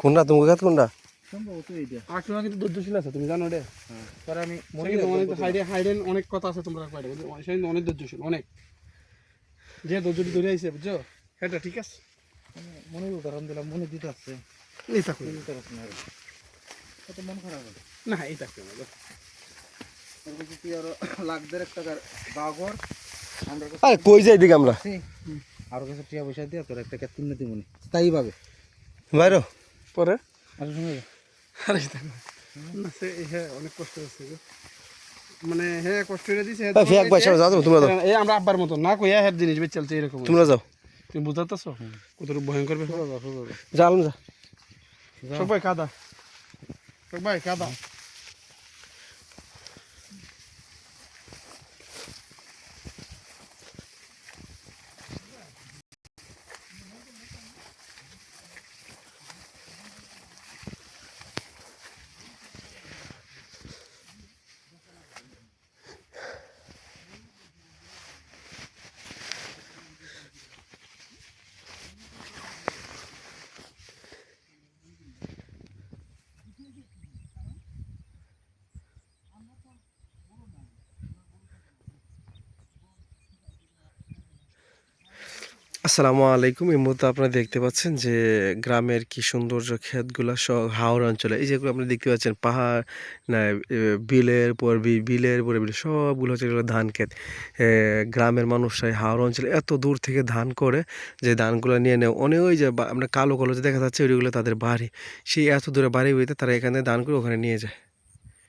কোনটা তুমি গাত কোনটা সম্ভবত এইটা আটটা কিন্তু ধৈর্যশীল আছে তুমি জানো রে। পরে আমি মনে কিন্তু অনেক হাইডেন অনেক কথা আছে তোমরা কয়টা সে কিন্তু অনেক ধৈর্যশীল অনেক যে ধৈর্য ধরে আইছে বুঝছো এটা ঠিক আছে মনে উদাহরণ দিলাম মনে দিতে আসছে এই থাকো দিতে পারছি না কত মন খারাপ হয় না এই থাকো না ওর কাছে কি আরো লাখ দেড়েক টাকার বাগর আমরা আরে কই যাই দিকে আমরা আরো কাছে টিয়া পয়সা দিয়ে তোর একটা কিনে দিব নি স্থায়ী ভাবে বাইরো পরে আর শুনে আরে থাকো না সে হ্যাঁ অনেক কষ্ট হচ্ছে গো মানে হ্যাঁ কষ্ট করে দিছে ফেক পয়সা যাও তোমরা যাও এই আমরা আব্বার মতো না কইয়া হেড জিনিস বেচ চলছে এরকম তোমরা যাও তুমি বুঝাতেছো কতটুকু ভয়ঙ্কর ব্যাপার যাও যা সবাই কাদা সবাই কাদা আসসালামু আলাইকুম। এই মুহূর্তে আপনারা দেখতে পাচ্ছেন যে গ্রামের কি সৌন্দর্য, ক্ষেতগুলা সব হাওড় অঞ্চলে। এই যেগুলো আপনি দেখতে পাচ্ছেন পাহাড় না, বিলের পর বিলের পরে বিল সবগুলো হচ্ছে এগুলো ধান ক্ষেত। গ্রামের মানুষরা হাওড় অঞ্চলে এত দূর থেকে ধান করে যে ধানগুলো নিয়ে নেয় অনেক ওই যে আমরা কালো কালো যে দেখা যাচ্ছে ওইগুলো তাদের বাড়ি, সেই এত দূরে বাড়ি হইতে তারা এখানে ধান করে ওখানে নিয়ে যায়।